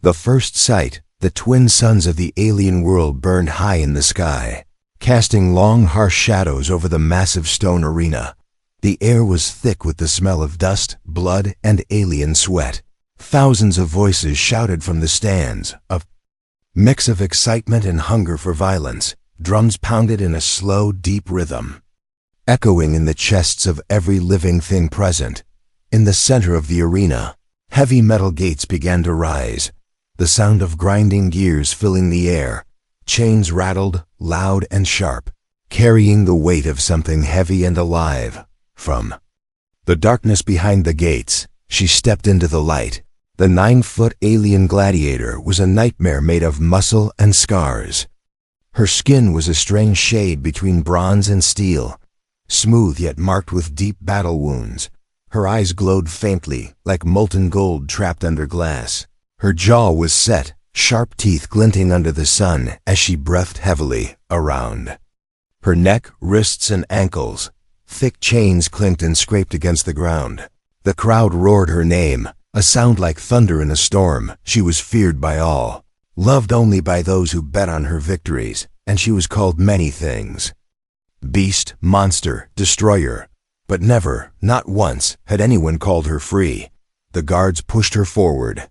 The first sight, the twin suns of the alien world burned high in the sky, casting long, harsh shadows over the massive stone arena. The air was thick with the smell of dust, blood, and alien sweat. Thousands of voices shouted from the stands, a mix of excitement and hunger for violence. Drums pounded in a slow, deep rhythm, echoing in the chests of every living thing present. In the center of the arena, heavy metal gates began to rise, the sound of grinding gears filling the air. Chains rattled, loud and sharp, carrying the weight of something heavy and alive. From the darkness behind the gates, she stepped into the light. The 9-foot alien Gladiator was a nightmare made of muscle and scars. Her skin was a strange shade between bronze and steel, smooth yet marked with deep battle wounds. Her eyes glowed faintly, like molten gold trapped under glass. Her jaw was set, sharp teeth glinting under the sun as she breathed heavily around. Her neck, wrists, and ankles, thick chains clinked and scraped against the ground. The crowd roared her name, a sound like thunder in a storm. She was feared by all, loved only by those who bet on her victories, and she was called many things. Beast, monster, destroyer. But never, not once, had anyone called her free. The guards pushed her forward,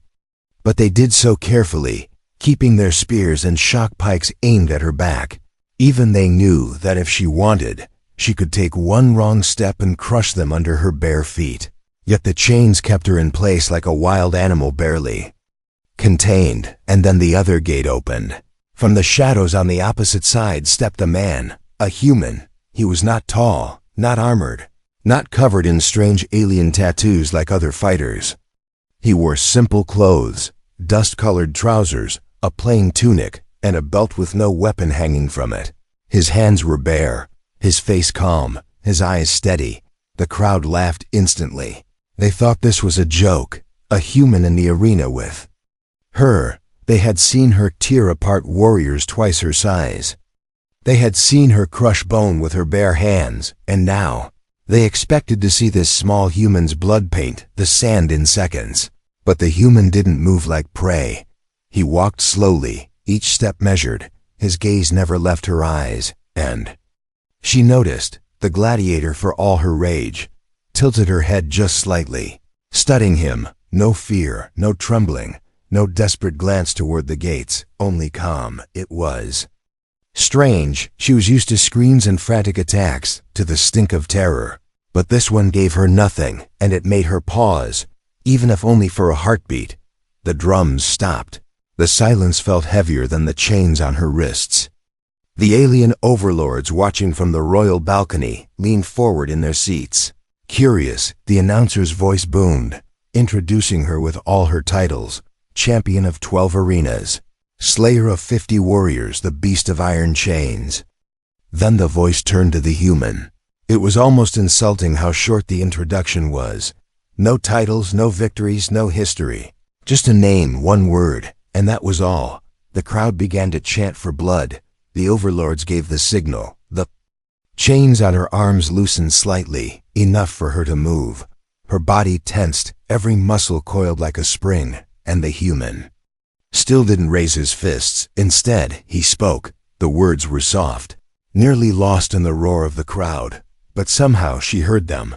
but they did so carefully, keeping their spears and shock pikes aimed at her back. Even they knew that if she wanted, she could take one wrong step and crush them under her bare feet. Yet the chains kept her in place like a wild animal barely contained, and then the other gate opened. From the shadows on the opposite side stepped a man, a human. He was not tall, not armored, not covered in strange alien tattoos like other fighters. He wore simple clothes, dust-colored trousers, a plain tunic, and a belt with no weapon hanging from it. His hands were bare, his face calm, his eyes steady. The crowd laughed instantly. They thought this was a joke, a human in the arena with her. They had seen her tear apart warriors twice her size. They had seen her crush bone with her bare hands, and now they expected to see this small human's blood paint the sand in seconds. But the human didn't move like prey. He walked slowly, each step measured. His gaze never left her eyes, and she noticed the Gladiator, for all her rage, tilted her head just slightly, studying him. No fear, no trembling, no desperate glance toward the gates, only calm. It was strange. She was used to screams and frantic attacks, to the stink of terror. But this one gave her nothing, and it made her pause, even if only for a heartbeat. The drums stopped. The silence felt heavier than the chains on her wrists. The alien overlords watching from the royal balcony leaned forward in their seats. Curious, the announcer's voice boomed, introducing her with all her titles: Champion of 12 arenas, Slayer of 50 warriors, the Beast of Iron Chains. Then the voice turned to the human. It was almost insulting how short the introduction was. No titles, no victories, no history. Just a name, one word, and that was all. The crowd began to chant for blood. The overlords gave the signal. The chains on her arms loosened slightly, enough for her to move. Her body tensed, every muscle coiled like a spring, and the human still didn't raise his fists. Instead, he spoke. The words were soft, nearly lost in the roar of the crowd, but somehow she heard them.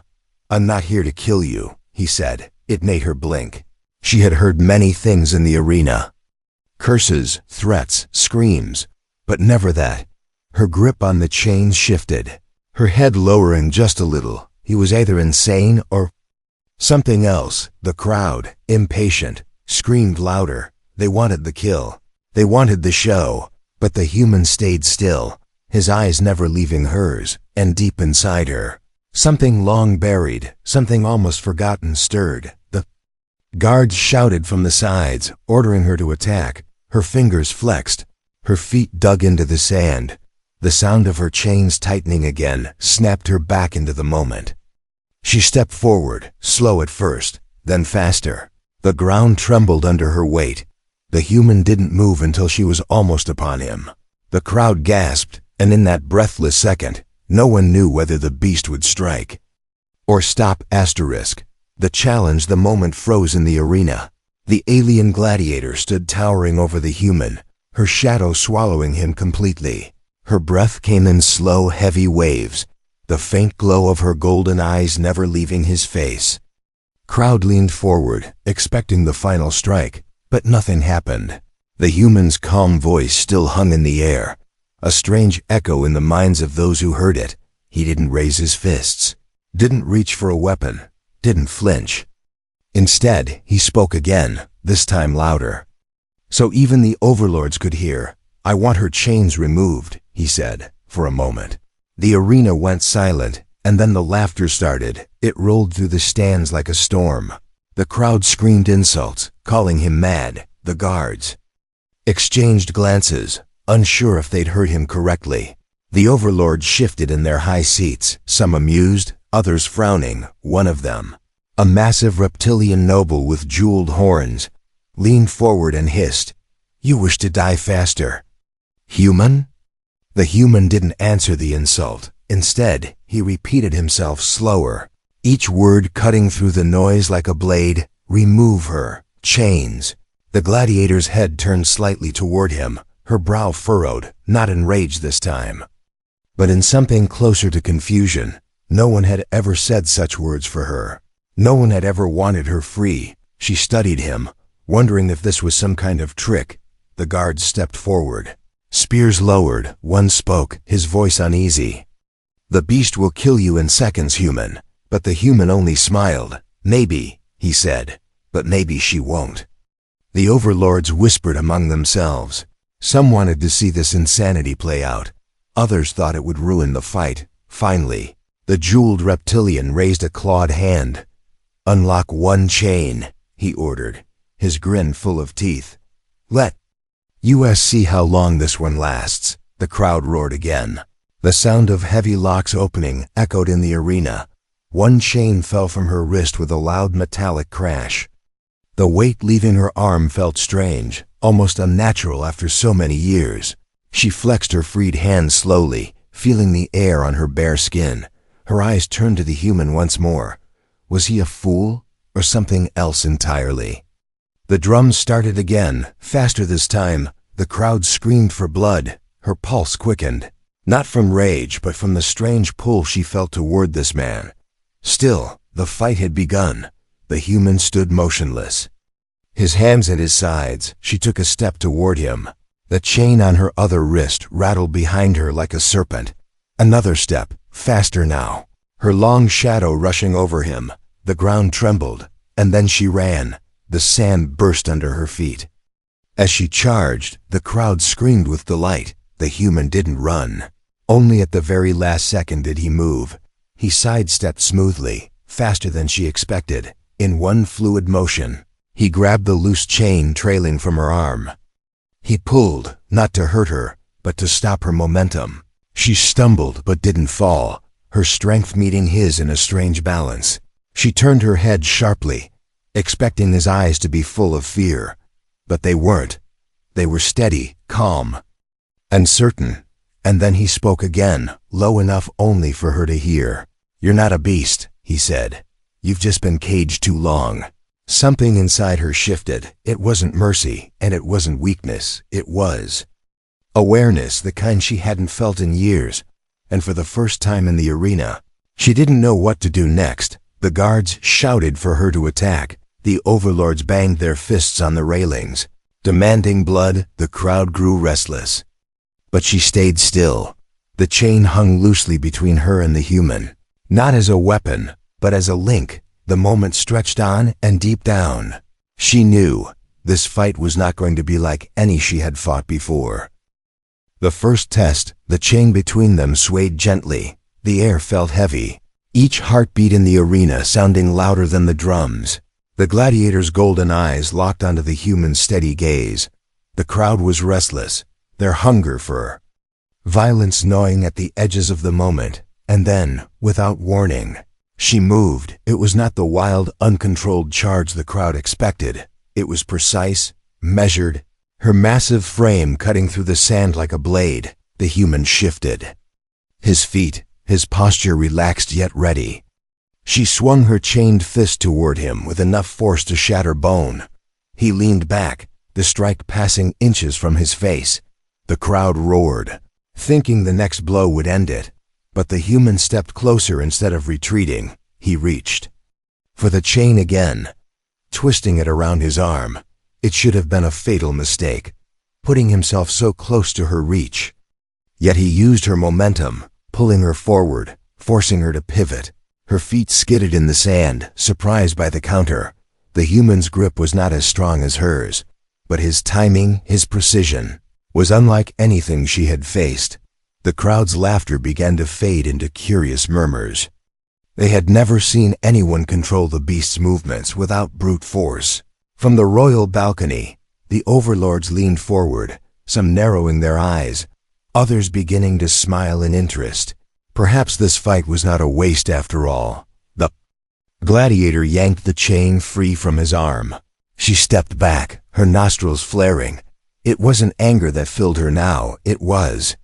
"I'm not here to kill you," he said. It made her blink. She had heard many things in the arena. Curses, threats, screams, but never that. Her grip on the chains shifted, her head lowering just a little. He was either insane or something else. The crowd, impatient, screamed louder. They wanted the kill. They wanted the show. But the human stayed still, his eyes never leaving hers, and deep inside her, something long buried, something almost forgotten stirred. The guards shouted from the sides, ordering her to attack. Her fingers flexed. Her feet dug into the sand. The sound of her chains tightening again snapped her back into the moment. She stepped forward, slow at first, then faster. The ground trembled under her weight. The human didn't move until she was almost upon him. The crowd gasped, and in that breathless second, no one knew whether the beast would strike or stop. The challenge, the moment froze in the arena. The alien gladiator stood towering over the human, her shadow swallowing him completely. Her breath came in slow, heavy waves, the faint glow of her golden eyes never leaving his face. Crowd leaned forward, expecting the final strike, but nothing happened. The human's calm voice still hung in the air, a strange echo in the minds of those who heard it. He didn't raise his fists, didn't reach for a weapon, didn't flinch. Instead, he spoke again, this time louder. So even the overlords could hear. "I want her chains removed," he said, for a moment. The arena went silent, and then the laughter started. It rolled through the stands like a storm. The crowd screamed insults, calling him mad. The guards exchanged glances, unsure if they'd heard him correctly. The overlords shifted in their high seats, some amused, others frowning. One of them, a massive reptilian noble with jeweled horns, leaned forward and hissed, "You wish to die faster, human?" The human didn't answer the insult. Instead, he repeated himself slower, each word cutting through the noise like a blade. "Remove her. Chains." The gladiator's head turned slightly toward him, her brow furrowed, not in rage this time, but in something closer to confusion. No one had ever said such words for her. No one had ever wanted her free. She studied him, wondering if this was some kind of trick. The guards stepped forward. Spears lowered. One spoke, his voice uneasy. "The beast will kill you in seconds, human." But the human only smiled. "Maybe," he said, "but maybe she won't." The overlords whispered among themselves. Some wanted to see this insanity play out. Others thought it would ruin the fight. Finally, the jeweled reptilian raised a clawed hand. "Unlock one chain," he ordered, his grin full of teeth. "Let us see how long this one lasts." The crowd roared again. The sound of heavy locks opening echoed in the arena. One chain fell from her wrist with a loud metallic crash. The weight leaving her arm felt strange, almost unnatural after so many years. She flexed her freed hand slowly, feeling the air on her bare skin. Her eyes turned to the human once more. Was he a fool, or something else entirely? The drums started again, faster this time. The crowd screamed for blood. Her pulse quickened, not from rage, but from the strange pull she felt toward this man. Still, the fight had begun. The human stood motionless, his hands at his sides. She took a step toward him. The chain on her other wrist rattled behind her like a serpent. Another step, faster now, her long shadow rushing over him. The ground trembled, and then she ran. The sand burst under her feet. As she charged, the crowd screamed with delight. The human didn't run. Only at the very last second did he move. He sidestepped smoothly, faster than she expected. In one fluid motion, he grabbed the loose chain trailing from her arm. He pulled, not to hurt her, but to stop her momentum. She stumbled but didn't fall, her strength meeting his in a strange balance. She turned her head sharply, expecting his eyes to be full of fear. But they weren't. They were steady, calm, and certain. And then he spoke again, low enough only for her to hear. "You're not a beast," he said. "You've just been caged too long." Something inside her shifted. It wasn't mercy, and it wasn't weakness. It was awareness, the kind she hadn't felt in years. And for the first time in the arena, she didn't know what to do next. The guards shouted for her to attack. The overlords banged their fists on the railings, demanding blood. The crowd grew restless. But she stayed still. The chain hung loosely between her and the human, not as a weapon, but as a link. The moment stretched on, and deep down, she knew this fight was not going to be like any she had fought before. The first test, the chain between them swayed gently. The air felt heavy, each heartbeat in the arena sounding louder than the drums. The gladiator's golden eyes locked onto the human's steady gaze. The crowd was restless, their hunger for violence gnawing at the edges of the moment. And then, without warning, she moved. It was not the wild, uncontrolled charge the crowd expected. It was precise, measured, her massive frame cutting through the sand like a blade. The human shifted, his feet, his posture relaxed yet ready. She swung her chained fist toward him with enough force to shatter bone. He leaned back, the strike passing inches from his face. The crowd roared, thinking the next blow would end it. But the human stepped closer instead of retreating. He reached for the chain again, twisting it around his arm. It should have been a fatal mistake, putting himself so close to her reach. Yet he used her momentum, pulling her forward, forcing her to pivot. Her feet skidded in the sand, surprised by the counter. The human's grip was not as strong as hers, but his timing, his precision, was unlike anything she had faced. The crowd's laughter began to fade into curious murmurs. They had never seen anyone control the beast's movements without brute force. From the royal balcony, the overlords leaned forward, some narrowing their eyes, others beginning to smile in interest. Perhaps this fight was not a waste after all. The gladiator yanked the chain free from his arm. She stepped back, her nostrils flaring. It wasn't anger that filled her now, it was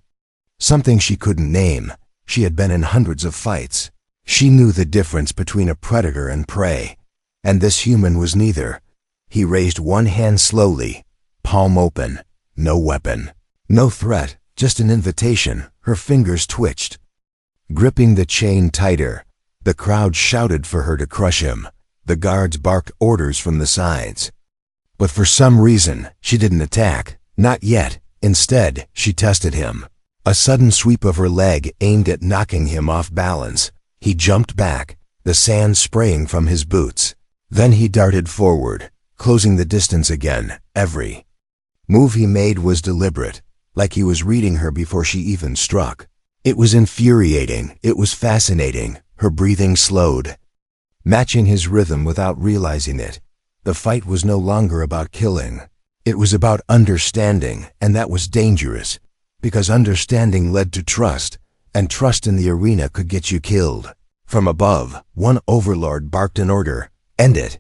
something she couldn't name. She had been in hundreds of fights. She knew the difference between a predator and prey, and this human was neither. He raised one hand slowly, palm open. No weapon, no threat, just an invitation. Her fingers twitched, gripping the chain tighter. The crowd shouted for her to crush him. The guards barked orders from the sides. But for some reason, she didn't attack. Not yet. Instead, she tested him. A sudden sweep of her leg aimed at knocking him off balance. He jumped back, the sand spraying from his boots. Then he darted forward, closing the distance again. Every move he made was deliberate, like he was reading her before she even struck. It was infuriating. It was fascinating. Her breathing slowed, matching his rhythm without realizing it. The fight was no longer about killing. It was about understanding, and that was dangerous, because understanding led to trust, and trust in the arena could get you killed. From above, one overlord barked an order. End it.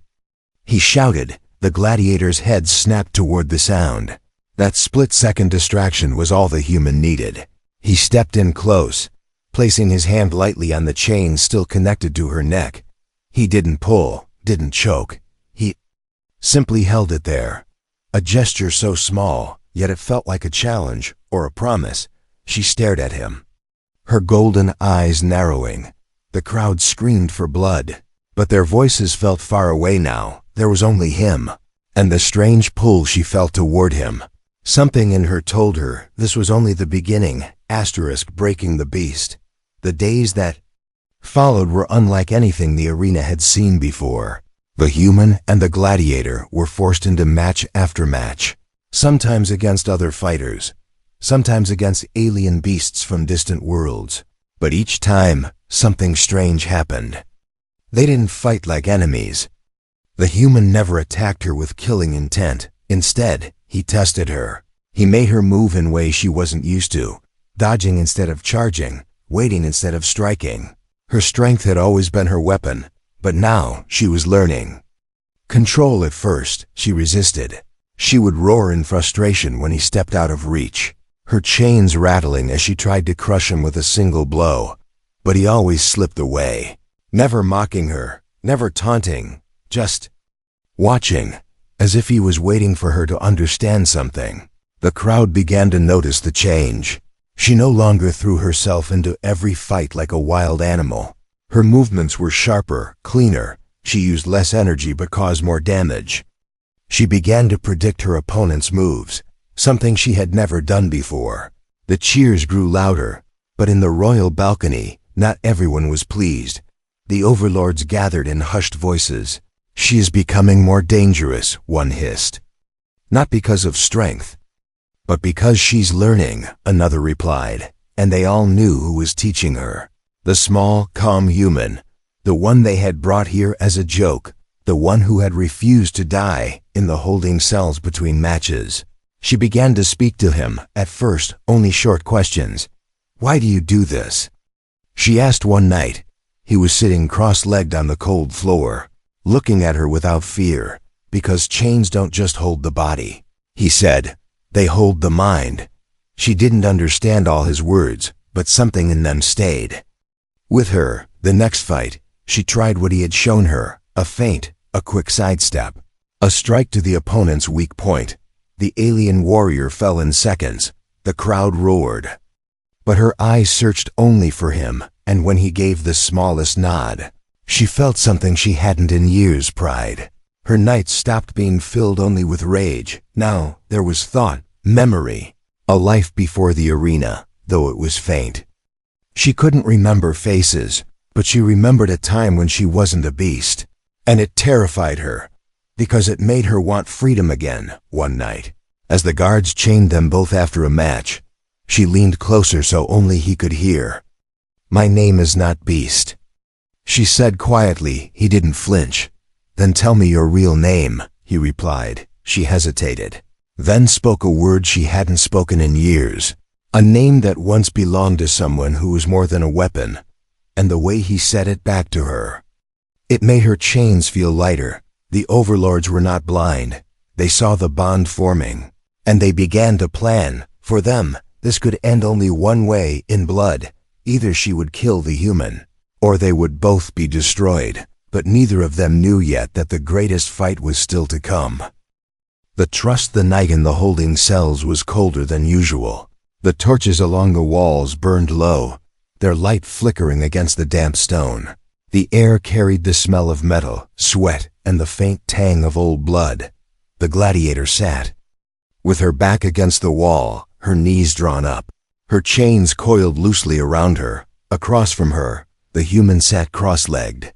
He shouted. The gladiator's head snapped toward the sound. That split-second distraction was all the human needed. He stepped in close, placing his hand lightly on the chain still connected to her neck. He didn't pull, didn't choke. He simply held it there. A gesture so small, yet it felt like a challenge or a promise. She stared at him, her golden eyes narrowing. The crowd screamed for blood, but their voices felt far away now. There was only him, and the strange pull she felt toward him. Something in her told her this was only the beginning, breaking the beast. The days that followed were unlike anything the arena had seen before. The human and the gladiator were forced into match after match, sometimes against other fighters, sometimes against alien beasts from distant worlds. But each time, something strange happened. They didn't fight like enemies. The human never attacked her with killing intent. Instead, he tested her. He made her move in ways she wasn't used to, dodging instead of charging, waiting instead of striking. Her strength had always been her weapon, but now she was learning control. At first, she resisted. She would roar in frustration when he stepped out of reach, her chains rattling as she tried to crush him with a single blow. But he always slipped away, never mocking her, never taunting, just watching, as if he was waiting for her to understand something. The crowd began to notice the change. She no longer threw herself into every fight like a wild animal. Her movements were sharper, cleaner. She used less energy but caused more damage. She began to predict her opponent's moves, something she had never done before. The cheers grew louder, but in the royal balcony, not everyone was pleased. The overlords gathered in hushed voices. "She is becoming more dangerous," one hissed. "Not because of strength, but because she's learning," another replied. And they all knew who was teaching her. The small, calm human, the one they had brought here as a joke, the one who had refused to die in the holding cells between matches. She began to speak to him, at first only short questions. "Why do you do this?" she asked one night. He was sitting cross-legged on the cold floor, looking at her without fear. "Because chains don't just hold the body," he said. "They hold the mind." She didn't understand all his words, but something in them stayed with her. The next fight, she tried what he had shown her, a feint, a quick sidestep. A strike to the opponent's weak point. The alien warrior fell in seconds. The crowd roared. But her eyes searched only for him, and when he gave the smallest nod, she felt something she hadn't in years: pride. Her nights stopped being filled only with rage. Now there was thought, memory, a life before the arena, though it was faint. She couldn't remember faces, but she remembered a time when she wasn't a beast. And it terrified her, because it made her want freedom again. One night, as the guards chained them both after a match, she leaned closer so only he could hear. "My name is not Beast," she said quietly. He didn't flinch. "Then tell me your real name," he replied. She hesitated, then spoke a word she hadn't spoken in years, a name that once belonged to someone who was more than a weapon, and the way he said it back to her, it made her chains feel lighter. The overlords were not blind. They saw the bond forming, and they began to plan. For them, this could end only one way: in blood. Either she would kill the human, or they would both be destroyed. But neither of them knew yet that the greatest fight was still to come. The night in the holding cells was colder than usual. The torches along the walls burned low, their light flickering against the damp stone. The air carried the smell of metal, sweat, and the faint tang of old blood. The gladiator sat, with her back against the wall, her knees drawn up, her chains coiled loosely around her. Across from her, the human sat cross-legged,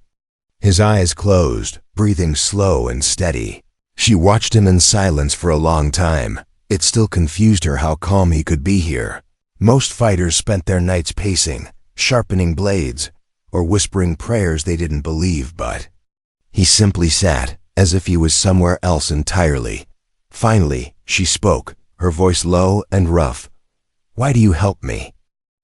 his eyes closed, breathing slow and steady. She watched him in silence for a long time. It still confused her how calm he could be here. Most fighters spent their nights pacing, sharpening blades, or whispering prayers they didn't believe, but he simply sat, as if he was somewhere else entirely. Finally, she spoke, her voice low and rough. "Why do you help me?"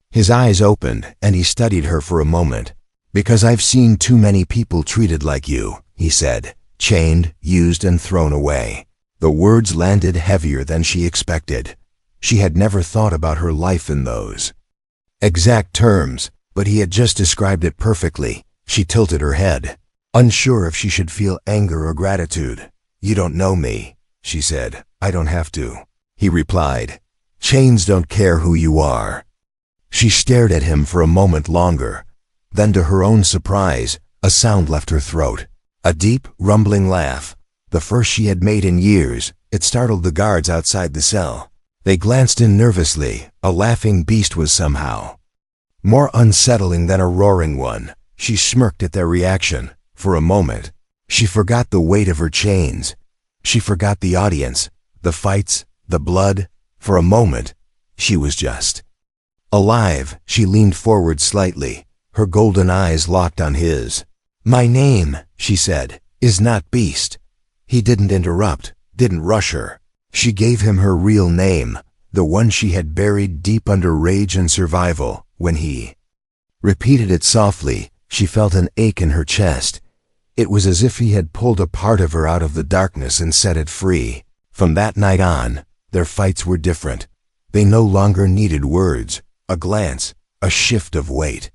His eyes opened, and he studied her for a moment. "Because I've seen too many people treated like you," he said, "chained, used, and thrown away." The words landed heavier than she expected. She had never thought about her life in those exact terms, but he had just described it perfectly. She tilted her head, unsure if she should feel anger or gratitude. "You don't know me," she said. "I don't have to," he replied. "Chains don't care who you are." She stared at him for a moment longer. Then, to her own surprise, a sound left her throat. A deep, rumbling laugh, the first she had made in years. It startled the guards outside the cell. They glanced in nervously. A laughing beast was somehow more unsettling than a roaring one. She smirked at their reaction. For a moment, she forgot the weight of her chains. She forgot the audience, the fights, the blood. For a moment, she was just alive. She leaned forward slightly, her golden eyes locked on his. "My name," she said, "is not Beast." He didn't interrupt, didn't rush her. She gave him her real name, the one she had buried deep under rage and survival. When he repeated it softly, she felt an ache in her chest. It was as if he had pulled a part of her out of the darkness and set it free. From that night on, their fights were different. They no longer needed words, a glance, a shift of weight,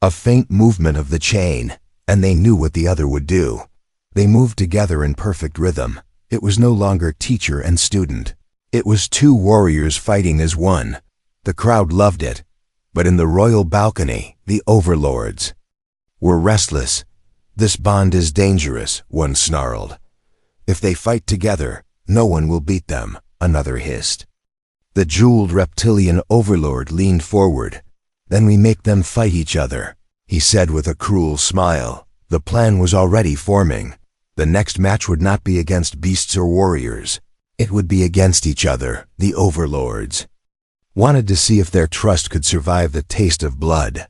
a faint movement of the chain, and they knew what the other would do. They moved together in perfect rhythm. It was no longer teacher and student. It was two warriors fighting as one. The crowd loved it. But in the royal balcony, the overlords were restless. "This bond is dangerous," one snarled. "If they fight together, no one will beat them," another hissed. The jeweled reptilian overlord leaned forward. "Then we make them fight each other," he said with a cruel smile. The plan was already forming. The next match would not be against beasts or warriors. It would be against each other. The overlords wanted to see if their trust could survive the taste of blood.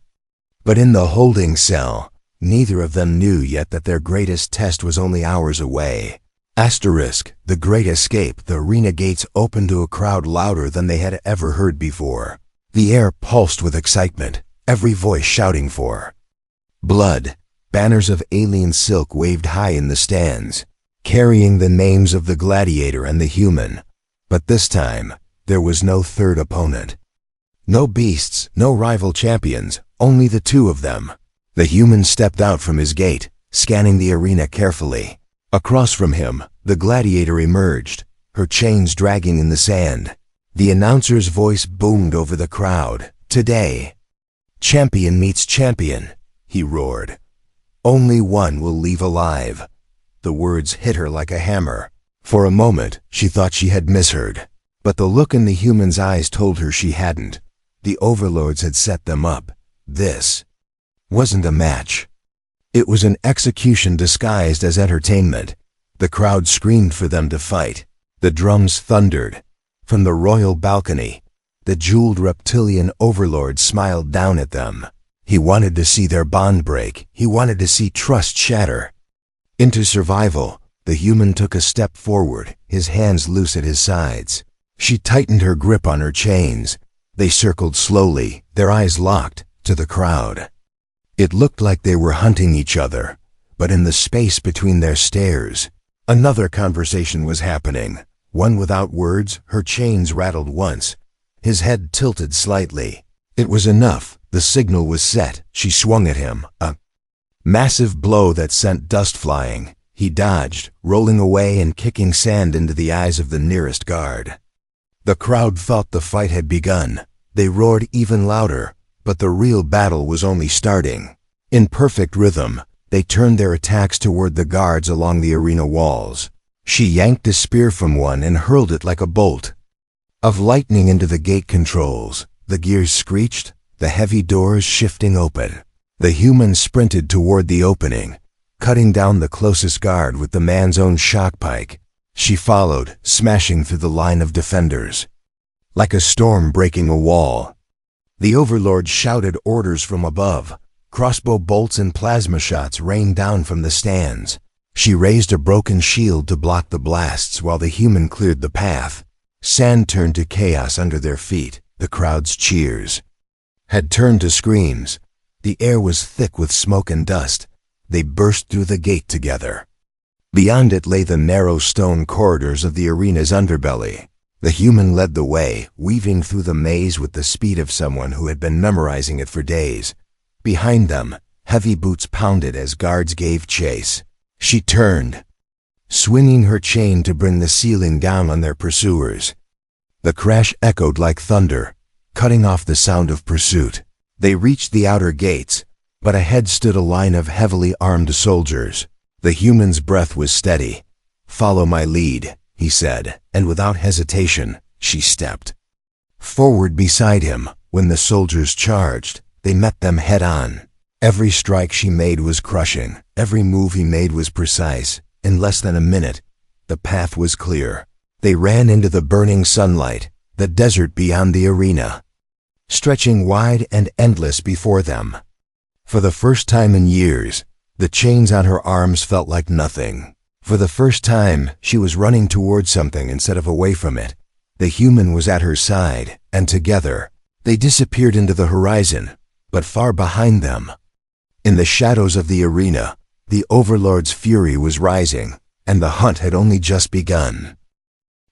But in the holding cell, neither of them knew yet that their greatest test was only hours away. Asterisk, the great escape. The arena gates opened to a crowd louder than they had ever heard before. The air pulsed with excitement, every voice shouting for blood. Banners of alien silk waved high in the stands, carrying the names of the gladiator and the human. But this time, there was no third opponent. No beasts, no rival champions, only the two of them. The human stepped out from his gate, scanning the arena carefully. Across from him, The Gladiator emerged, her chains dragging in the sand. The announcer's voice boomed over the crowd. "Today, champion meets champion," he roared. "Only one will leave alive." The words hit her like a hammer. For a moment, she thought she had misheard. But the look in the human's eyes told her she hadn't. The overlords had set them up. This wasn't a match. It was an execution disguised as entertainment. The crowd screamed for them to fight. The drums thundered. From the royal balcony, the jeweled reptilian overlord smiled down at them. He wanted to see their bond break. He wanted to see trust shatter. Into survival, the human took a step forward, his hands loose at his sides. She tightened her grip on her chains. They circled slowly, their eyes locked, to the crowd. It looked like they were hunting each other, but in the space between their stares, another conversation was happening. One without words, her chains rattled once. His head tilted slightly. It was enough. The signal was set. She swung at him, a massive blow that sent dust flying. He dodged, rolling away and kicking sand into the eyes of the nearest guard. The crowd thought the fight had begun. They roared even louder, but the real battle was only starting. In perfect rhythm, they turned their attacks toward the guards along the arena walls. She yanked a spear from one and hurled it like a bolt of lightning into the gate controls. The gears screeched, the heavy doors shifting open. The human sprinted toward the opening, cutting down the closest guard with the man's own shock pike. She followed, smashing through the line of defenders. Like a storm breaking a wall, the overlord shouted orders from above. Crossbow bolts and plasma shots rained down from the stands. She raised a broken shield to block the blasts while the human cleared the path. Sand turned to chaos under their feet. The crowd's cheers had turned to screams. The air was thick with smoke and dust. They burst through the gate together. Beyond it lay the narrow stone corridors of the arena's underbelly. The human led the way, weaving through the maze with the speed of someone who had been memorizing it for days. Behind them, heavy boots pounded as guards gave chase. She turned, swinging her chain to bring the ceiling down on their pursuers. The crash echoed like thunder, cutting off the sound of pursuit. They reached the outer gates, but ahead stood a line of heavily armed soldiers. The human's breath was steady. "Follow my lead," he said, and without hesitation, she stepped forward beside him. When the soldiers charged, they met them head-on. Every strike she made was crushing. Every move he made was precise. In less than a minute, the path was clear. They ran into the burning sunlight, the desert beyond the arena, stretching wide and endless before them. For the first time in years, the chains on her arms felt like nothing. For the first time, she was running toward something instead of away from it. The human was at her side, and together, they disappeared into the horizon, but far behind them, in the shadows of the arena, the overlord's fury was rising, and the hunt had only just begun.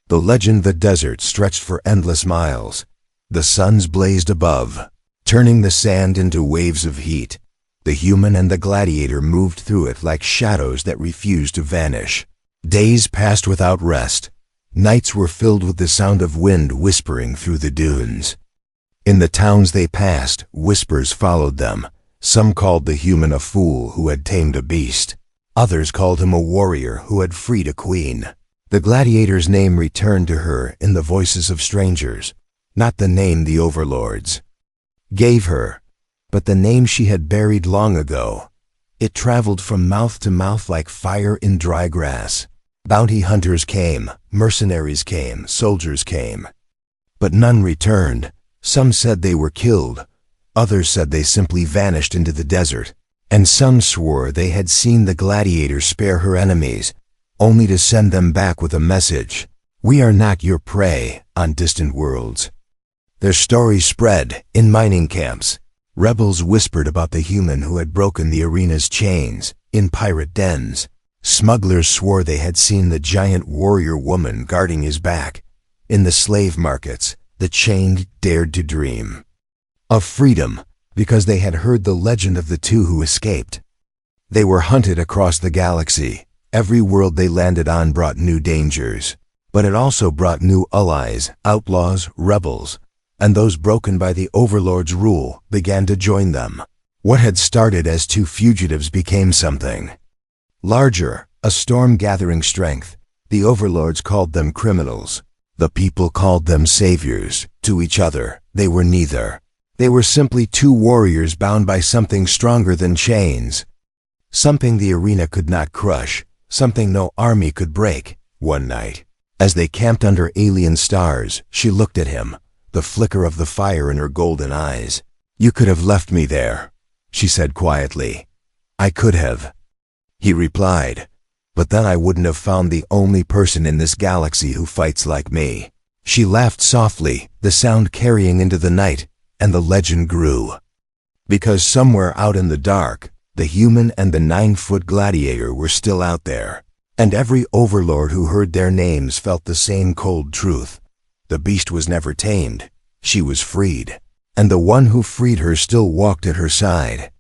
The legend the desert stretched for endless miles. The suns blazed above, turning the sand into waves of heat. The human and the gladiator moved through it like shadows that refused to vanish. Days passed without rest. Nights were filled with the sound of wind whispering through the dunes. In the towns they passed, whispers followed them. Some called the human a fool who had tamed a beast. Others called him a warrior who had freed a queen. The gladiator's name returned to her in the voices of strangers, not the name the overlords gave her, but the name she had buried long ago. It traveled from mouth to mouth like fire in dry grass. Bounty hunters came, mercenaries came, soldiers came. But none returned. Some said they were killed. Others said they simply vanished into the desert. And some swore they had seen the gladiator spare her enemies, only to send them back with a message: "We are not your prey," on distant worlds. Their stories spread. In mining camps, rebels whispered about the human who had broken the arena's chains. In pirate dens, smugglers swore they had seen the giant warrior woman guarding his back. In the slave markets, the chained dared to dream of freedom because they had heard the legend of the two who escaped. They were hunted across the galaxy, Every world they landed on brought new dangers, but it also brought new allies, outlaws, rebels, and those broken by the overlord's rule began to join them. What had started as two fugitives became something larger, a storm gathering strength. The overlords called them criminals. The people called them saviors. To each other, they were neither. They were simply two warriors bound by something stronger than chains. Something the arena could not crush, something no army could break. One night, as they camped under alien stars, she looked at him, the flicker of the fire in her golden eyes. "You could have left me there," she said quietly. "I could have," he replied, "but then I wouldn't have found the only person in this galaxy who fights like me." She laughed softly, the sound carrying into the night, and the legend grew. Because somewhere out in the dark, the human and the 9-foot gladiator were still out there, and every overlord who heard their names felt the same cold truth. The beast was never tamed, she was freed, and the one who freed her still walked at her side.